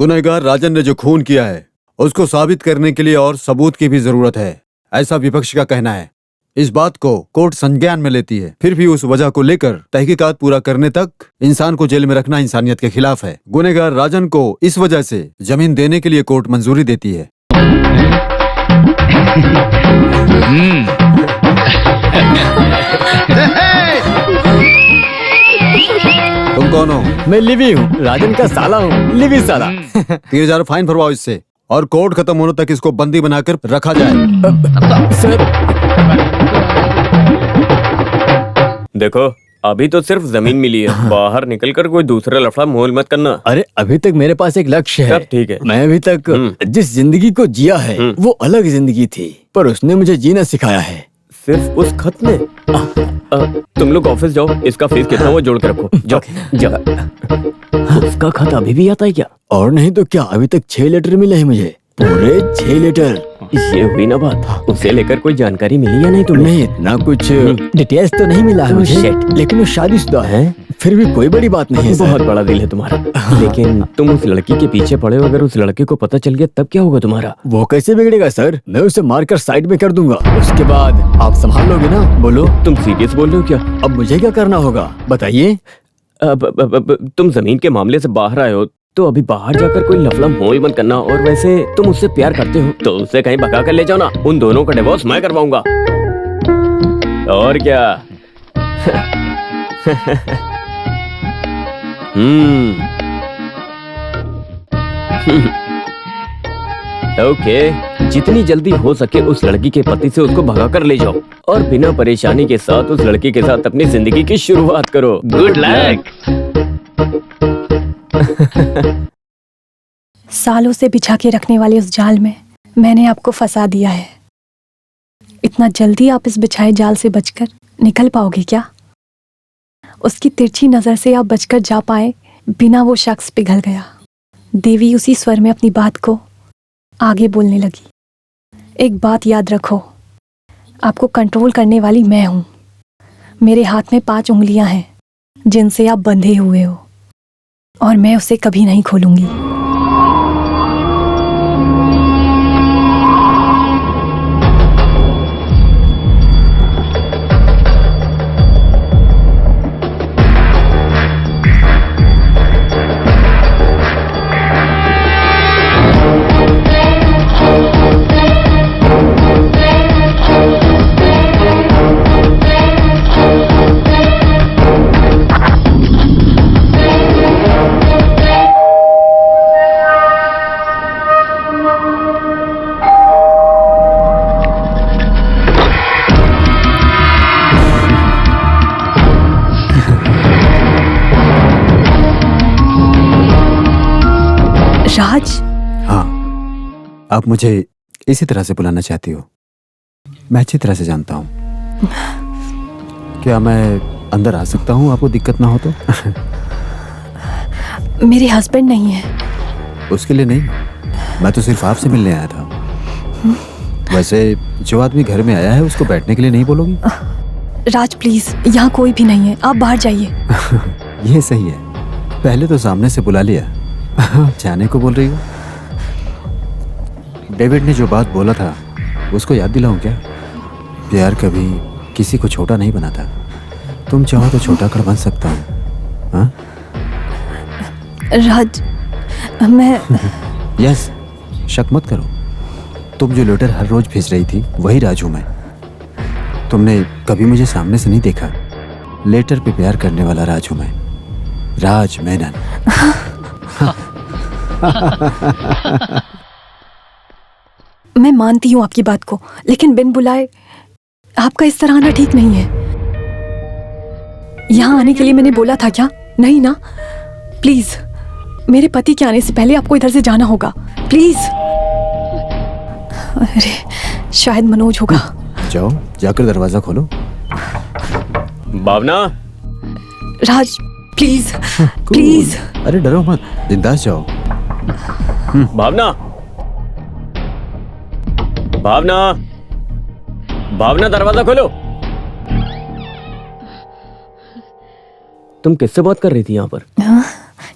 गुनहगार राजन ने जो खून किया है उसको साबित करने के लिए और सबूत की भी जरूरत है, ऐसा विपक्ष का कहना है। इस बात को कोर्ट संज्ञान में लेती है, फिर भी उस वजह को लेकर तहकीकात पूरा करने तक इंसान को जेल में रखना इंसानियत के खिलाफ है। गुनहगार राजन को इस वजह से जमीन देने के लिए कोर्ट मंजूरी देती है। तुम कौन हो? मैं लिवी हूँ, राजन का साला हूँ, लिवी साला। 3000 फाइन भरवाओ इससे और कोर्ट खत्म होने तक इसको बंदी बनाकर रखा जाए। सर देखो, अभी तो सिर्फ जमीन मिली है, बाहर निकलकर कोई दूसरा लफड़ा मोल मत करना। अरे अभी तक मेरे पास एक लक्ष्य है। सब ठीक है। मैं अभी तक जिस जिंदगी को जिया है वो अलग जिंदगी थी, पर उसने मुझे जीना सिखाया है। सिर्फ उस खत ने? तुम लोग ऑफिस जाओ, इसका फीस कितना वो जोड़ के रखो। जाओ जाओ। उसका खत अभी भी आता है क्या? और नहीं तो क्या, अभी तक 6 लेटर मिले हैं मुझे, पूरे 6 लेटर। ये हुई ना बात। उसे लेकर कोई जानकारी मिली या नहीं तुम्हें? नहीं, इतना कुछ डिटेल्स तो नहीं मिला है मुझे, लेकिन वो शादीशुदा है, फिर भी कोई बड़ी बात नहीं है। बहुत बड़ा दिल है तुम्हारा। लेकिन तुम उस लड़की के पीछे पड़े हो, अगर उस लड़के को पता चल गया तब क्या होगा तुम्हारा? वो कैसे बिगड़ेगा सर? मैं उसे मारकर साइड में कर दूंगा, उसके बाद आप संभाल लोगे ना? बोलो। तुम सीरियस बोल रहे हो क्या? अब मुझे क्या करना होगा बताइए? तुम जमीन के मामले से बाहर आए हो तो अभी बाहर जाकर कोई लफड़ा मोल मत करना। और वैसे तुम उससे प्यार करते हो तो उसे कहीं भगा कर ले जाओ ना। उन दोनों का डिवोर्स मैं करवाऊंगा। और क्या? ओके, जितनी जल्दी हो सके उस लड़की के पति से उसको भगा कर ले जाओ और बिना परेशानी के साथ उस लड़की के साथ अपनी जिंदगी की शुरुआत करो। Good luck. सालों से बिछा के रखने वाले उस जाल में मैंने आपको फंसा दिया है। इतना जल्दी आप इस बिछाए जाल से बचकर निकल पाओगे क्या? उसकी तिरछी नजर से आप बचकर जा पाए बिना वो शख्स पिघल गया। देवी उसी स्वर में अपनी बात को आगे बोलने लगी। एक बात याद रखो, आपको कंट्रोल करने वाली मैं हूं। मेरे हाथ में 5 उंगलियां हैं जिनसे आप बंधे हुए हो और मैं उसे कभी नहीं खोलूंगी। राज? हाँ, आप मुझे इसी तरह से बुलाना चाहती हो? मैं अच्छी तरह से जानता हूँ। क्या मैं अंदर आ सकता हूँ, आपको दिक्कत ना हो तो? मेरे हस्बैंड नहीं है। उसके लिए नहीं, मैं तो सिर्फ आपसे मिलने आया था। वैसे जो आदमी घर में आया है उसको बैठने के लिए नहीं बोलोगी? राज प्लीज, यहाँ कोई भी नहीं है, आप बाहर जाइए। ये सही है, पहले तो सामने से बुला लिया, जाने को बोल रही हो? डेविड ने जो बात बोला था उसको याद दिलाऊं क्या? प्यार कभी किसी को छोटा नहीं बनाता। तुम चाहो तो छोटा कर बन सकता हूँ। हाँ? राज, मैं यस, शक मत करो। तुम जो लेटर हर रोज भेज रही थी वही राज हूं मैं। तुमने कभी मुझे सामने से नहीं देखा। लेटर पे प्यार करने वाला राज हूं मैं, राज मेनन। मैं मानती हूँ आपकी बात को, लेकिन बिन बुलाए आपका इस तरह आना ठीक नहीं है। यहाँ आने के लिए मैंने बोला था क्या? नहीं ना? प्लीज, मेरे पति के आने से पहले आपको इधर से जाना होगा, प्लीज। अरे शायद मनोज होगा। जाओ, जाकर दरवाजा खोलो। भावना। राज प्लीज, प्लीज। अरे डरो मत, बिंदास जाओ। भावना, भावना, भावना, दरवाजा खोलो। तुम किससे बात कर रही थी यहाँ पर?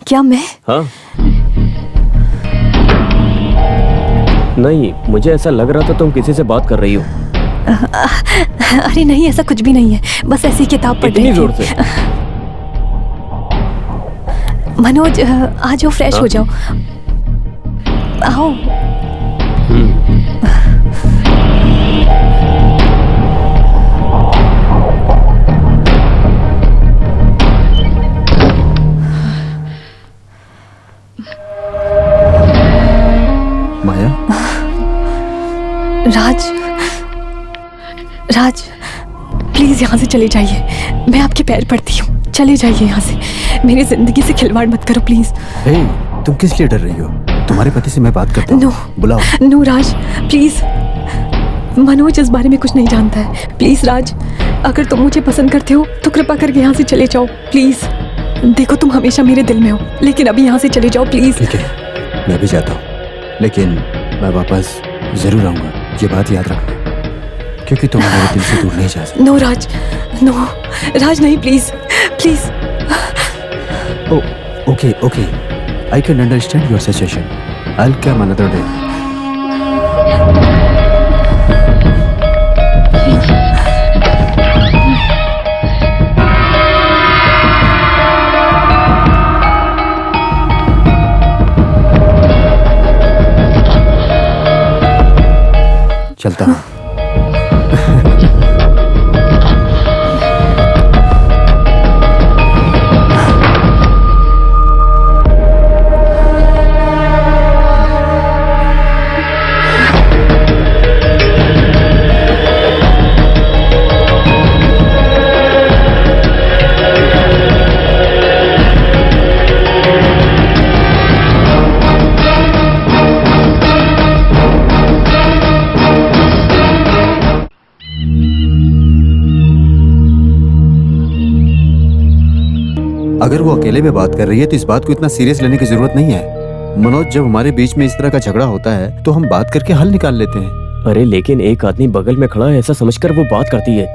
क्या मैं? हाँ। नहीं, मुझे ऐसा लग रहा था तुम किसी से बात कर रही हो। अरे नहीं, ऐसा कुछ भी नहीं है, बस ऐसी किताब पढ़ रही इतनी जोर थी। से? मनोज, आ जाओ, फ्रेश हो जाओ, आओ। माया, राज, राज, प्लीज यहाँ से चले जाइए, मैं आपके पैर पड़ती हूँ, चले जाइए यहाँ से, मेरी जिंदगी से खिलवाड़ मत करो प्लीज। हे, तुम किस लिए डर रही हो? तुम्हारे पति से मैं बात करता हूँ। नो, बुलाओ। No Raj, please. मनोज इस बारे में कुछ नहीं जानता है, प्लीज राज, अगर तुम मुझे पसंद करते हो तो कृपा करके यहाँ से चले जाओ प्लीज। देखो, तुम हमेशा मेरे दिल में हो, लेकिन अभी यहाँ से चले जाओ प्लीज। ठीक है, मैं भी जाता हूँ, लेकिन मैं वापस जरूर आऊंगा, ये बात याद रखना, क्योंकि तुम मेरे दिल से दूर नहीं जा सकते। नो राज, नो राज, नहीं, please please. Okay, okay. I can understand your situation. I'll come another day. चलता हूँ। अगर वो अकेले में बात कर रही है तो इस बात को इतना सीरियस लेने की जरूरत नहीं है। मनोज, जब हमारे बीच में इस तरह का झगड़ा होता है तो हम बात करके हल निकाल लेते हैं। अरे लेकिन एक आदमी बगल में खड़ा है ऐसा समझकर वो बात करती है,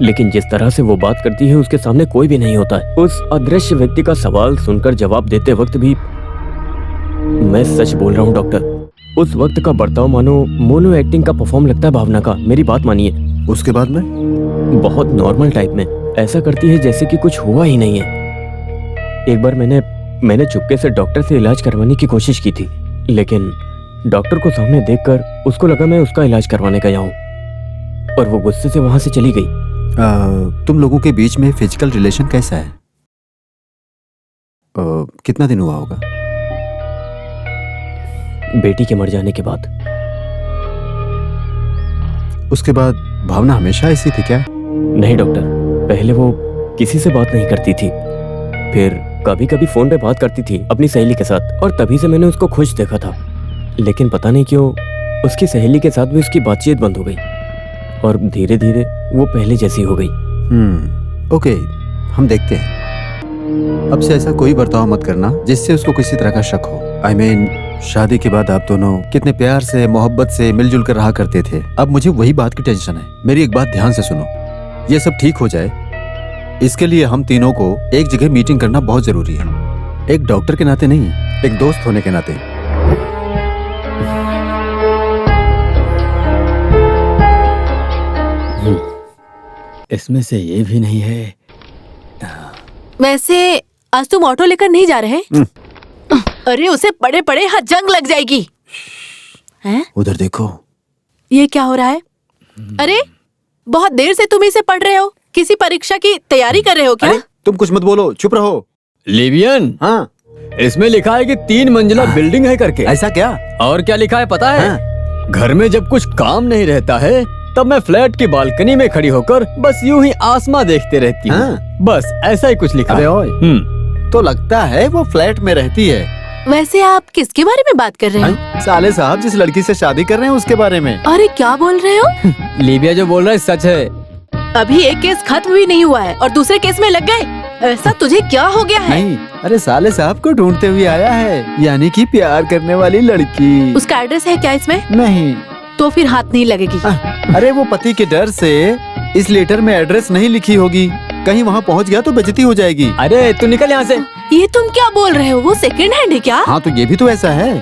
लेकिन जिस तरह से वो बात करती है उसके सामने कोई भी नहीं होता है। उस अदृश्य व्यक्ति का सवाल सुनकर जवाब देते वक्त भी, मैं सच बोल रहा हूँ डॉक्टर, उस वक्त का बर्ताव मानो मोनो एक्टिंग का परफॉर्म लगता है भावना का। मेरी बात मानिए। उसके बाद में बहुत नॉर्मल टाइप में ऐसा करती है जैसे कि कुछ हुआ ही नहीं है। एक बार मैंने चुपके से डॉक्टर से इलाज करवाने की कोशिश की थी, लेकिन डॉक्टर को सामने देखकर उसको लगा मैं उसका इलाज करवाने गया हूँ और वो गुस्से से वहां से चली गई। तुम लोगों के बीच में फिजिकल रिलेशन कैसा है? कितना दिन हुआ होगा? बेटी के मर जाने के बाद। उसके बाद भावना हमेशा ऐसी थी क्या? नहीं डॉक्टर, पहले वो किसी से बात नहीं करती थी, फिर कभी कभी फोन पे बात करती थी अपनी सहेली के साथ, और तभी से मैंने उसको खुश देखा था। लेकिन पता नहीं क्यों उसकी सहेली के साथ भी उसकी बातचीत बंद हो गई और धीरे धीरे वो पहले जैसी हो गई। ओके, हम देखते हैं। अब से ऐसा कोई बर्ताव मत करना जिससे उसको किसी तरह का शक हो। I mean, शादी के बाद आप दोनों कितने प्यार से मोहब्बत से मिलजुल कर रहा करते थे, अब मुझे वही बात की टेंशन है। मेरी एक बात ध्यान से सुनो, ये सब ठीक हो जाए इसके लिए हम तीनों को एक जगह मीटिंग करना बहुत जरूरी है। एक डॉक्टर के नाते नहीं, एक दोस्त होने के नाते। इसमें से ये भी नहीं है। वैसे आज तुम ऑटो लेकर नहीं जा रहे? अरे उसे पड़े पड़े जंग लग जाएगी। हैं? उधर देखो। ये क्या हो रहा है? अरे बहुत देर से तुम इसे पढ़ रहे हो, किसी परीक्षा की तैयारी कर रहे हो क्या? अरे तुम कुछ मत बोलो, चुप रहो। लिवियन, हाँ, इसमें लिखा है कि 3 मंजिला बिल्डिंग है करके। ऐसा क्या? और क्या लिखा है पता है? हाँ। घर में जब कुछ काम नहीं रहता है तब मैं फ्लैट की बालकनी में खड़ी होकर बस यूं ही आसमां देखते रहती हूँ। हाँ। बस ऐसा ही कुछ लिखा अबे है। ओए, तो लगता है वो फ्लैट में रहती है। वैसे आप किसके बारे में बात कर रहे हो? हाँ? साले साहब जिस लड़की से शादी कर रहे हैं उसके बारे में। अरे क्या बोल रहे हो? लिबिया जो बोल रहा है सच है। अभी एक केस खत्म भी नहीं हुआ है और दूसरे केस में लग गए। ऐसा तुझे क्या हो गया है? नहीं, अरे साले साहब को ढूंढते हुए आया है, यानी कि प्यार करने वाली लड़की। उसका एड्रेस है क्या इसमें? नहीं। तो फिर हाथ नहीं लगेगी। अरे वो पति के डर से इस लेटर में एड्रेस नहीं लिखी होगी, कहीं वहाँ पहुँच गया तो बेइज्जती हो जाएगी। अरे तू निकल यहाँ से। ये तुम क्या बोल रहे हो? वो सेकंड हैंड है क्या? हाँ तो ये भी तो ऐसा है।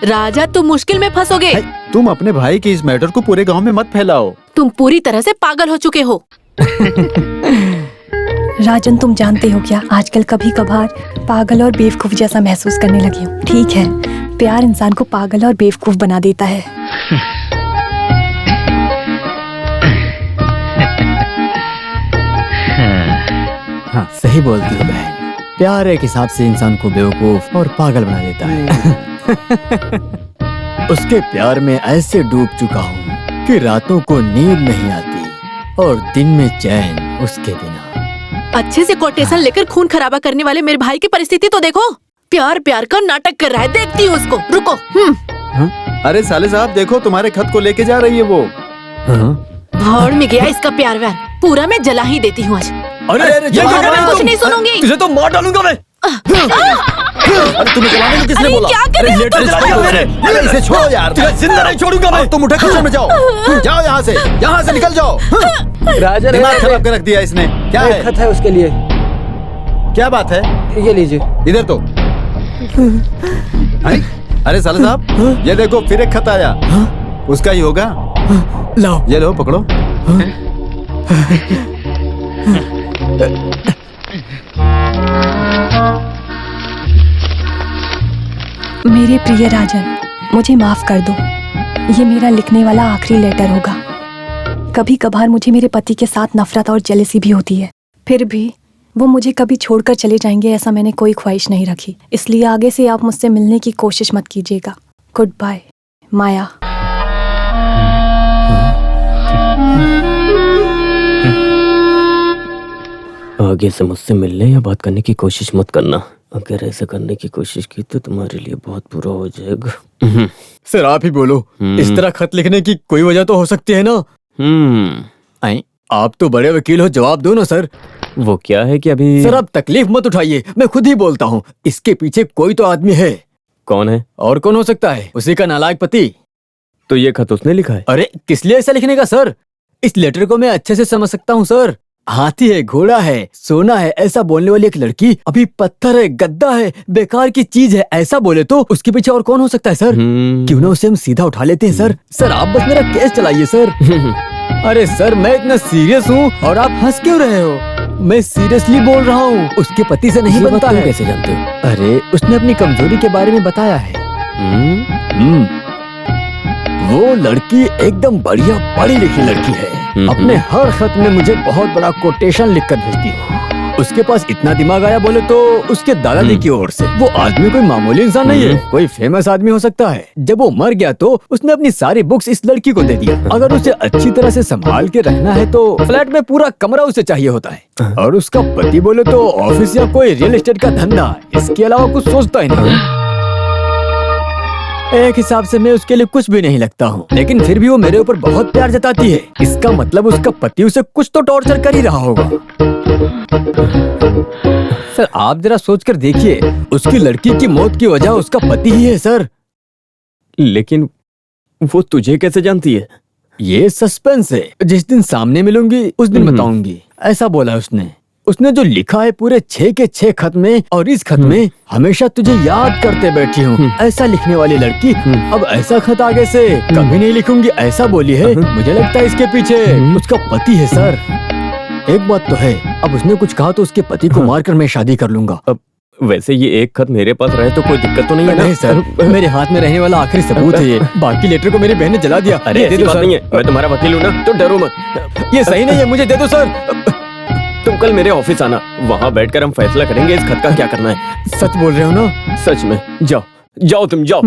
राजा तुम मुश्किल में फंसोगे। तुम अपने भाई के इस मैटर को पूरे गांव में मत फैलाओ। तुम पूरी तरह से पागल हो चुके हो। राजन, तुम जानते हो क्या, आजकल कभी कभार पागल और बेवकूफ जैसा महसूस करने लगी हूँ। ठीक है, प्यार इंसान को पागल और बेवकूफ बना देता है। हाँ, सही बोलती हो बहन। प्यार एक हिसाब से इंसान को बेवकूफ और पागल बना देता है। उसके प्यार में ऐसे डूब चुका हूँ कि रातों को नींद नहीं आती और दिन में चैन उसके बिना। अच्छे से कोटेशन लेकर खून खराबा करने वाले मेरे भाई की परिस्थिति तो देखो। प्यार प्यार का नाटक कर रहा है, देखती हूँ उसको। रुको। अरे साले साहब, देखो तुम्हारे खत को लेके जा रही है वो। भाड़ में गया इसका प्यार व्यार, पूरा मैं जला ही देती हूँ आज। अरे ये क्या कर रहे हो? कुछ नहीं सुनूंगी। तुझे तो मार डालूंगा मैं। अरे तुम्हें जलाने को किसने अरे बोला? क्या कर रहे हो तुम? अरे इसे छोड़ो यार। तुझे जिंदा नहीं छोड़ूंगा मैं। तुम उठे किचन में जाओ। जाओ यहाँ से निकल जाओ। राजन, दिमाग खराब कर रख दिया इसने। क्या है? खत है उसके लिए, क्या बात है? ये लीजिए। इधर तो। अरे साले साहब, ये देखो फिर एक खत आया। उसका ही होगा। लाओ। ये लो, पकड़ो। मेरे प्रिय राजन, मुझे माफ कर दो। ये मेरा लिखने वाला आखिरी लेटर होगा। कभी कभार मुझे मेरे पति के साथ नफरत और जेलसी भी होती है, फिर भी वो मुझे कभी छोड़कर चले जाएंगे ऐसा मैंने कोई ख्वाहिश नहीं रखी। इसलिए आगे से आप मुझसे मिलने की कोशिश मत कीजिएगा। गुड बाय, माया। आगे से मुझसे मिलने या बात करने की कोशिश मत करना। अगर ऐसा करने की कोशिश की तो तुम्हारे लिए बहुत बुरा हो जाएगा। सर आप ही बोलो, इस तरह खत लिखने की कोई वजह तो हो सकती है ना? आई, आप तो बड़े वकील हो, जवाब दो ना सर। वो क्या है कि अभी सर आप तकलीफ मत उठाइए, मैं खुद ही बोलता हूँ। इसके पीछे कोई तो आदमी है। कौन है? और कौन हो सकता है? उसी का नालायक पति। तो ये खत उसने लिखा है? अरे किस लिए ऐसा लिखने का सर? इस लेटर को मैं अच्छे से समझ सकता हूँ सर। हाथी है, घोड़ा है, सोना है, ऐसा बोलने वाली एक लड़की अभी पत्थर है, गद्दा है, बेकार की चीज है, ऐसा बोले तो उसके पीछे और कौन हो सकता है सर? क्यों ना उसे हम सीधा उठा लेते हैं सर। सर आप बस मेरा केस चलाइए सर। अरे सर मैं इतना सीरियस हूँ और आप हंस क्यों रहे हो? मैं सीरियसली बोल रहा हूँ। उसके पति से नहीं बनता है। कैसे जानते हो? अरे उसने अपनी कमजोरी के बारे में बताया है। वो लड़की एकदम बढ़िया पढ़ी लिखी लड़की है। अपने हर खत में मुझे बहुत बड़ा कोटेशन लिखकर भेजती है। उसके पास इतना दिमाग आया बोले तो उसके दादाजी की ओर से। वो आदमी कोई मामूली इंसान नहीं है, कोई फेमस आदमी हो सकता है। जब वो मर गया तो उसने अपनी सारी बुक्स इस लड़की को दे दिया। अगर उसे अच्छी तरह से संभाल के रखना है तो फ्लैट में पूरा कमरा उसे चाहिए होता है। और उसका पति बोले तो ऑफिस या कोई रियल एस्टेट का धंधा, इसके अलावा कुछ सोचता ही नहीं। एक हिसाब से मैं उसके लिए कुछ भी नहीं लगता हूँ, लेकिन फिर भी वो मेरे ऊपर बहुत प्यार जताती है। इसका मतलब उसका पति उसे कुछ तो टॉर्चर कर ही रहा होगा। सर आप जरा सोचकर देखिए, उसकी लड़की की मौत की वजह उसका पति ही है सर। लेकिन वो तुझे कैसे जानती है? ये सस्पेंस है, जिस दिन सामने मिलूंगी उस दिन बताऊंगी, ऐसा बोला उसने। उसने जो लिखा है पूरे 6 के 6 खत में, और इस खत में हमेशा तुझे याद करते बैठी हूँ, ऐसा लिखने वाली लड़की अब ऐसा खत आगे से कभी नहीं लिखूंगी ऐसा बोली है। मुझे लगता है इसके पीछे उसका पति है सर। एक बात तो है, अब उसने कुछ कहा तो उसके पति को मारकर मैं शादी कर लूंगा। अब वैसे ये एक खत मेरे पास रहे तो कोई दिक्कत तो नहीं है ना? नहीं सर, मेरे हाथ में रहने वाला आखिरी सबूत है ये। बाकी लेटर को मेरी बहन ने जला दिया। अरे दे ऐसी दो बात सर। नहीं है, मैं तुम्हारा वकील हूँ ना, तो डरो मत। ये सही नहीं है, मुझे दे दो सर। तुम कल मेरे ऑफिस आना, वहाँ बैठकर हम फैसला करेंगे इस खत का क्या करना है। सच बोल रहे हो ना? सच में। जाओ जाओ, तुम जाओ।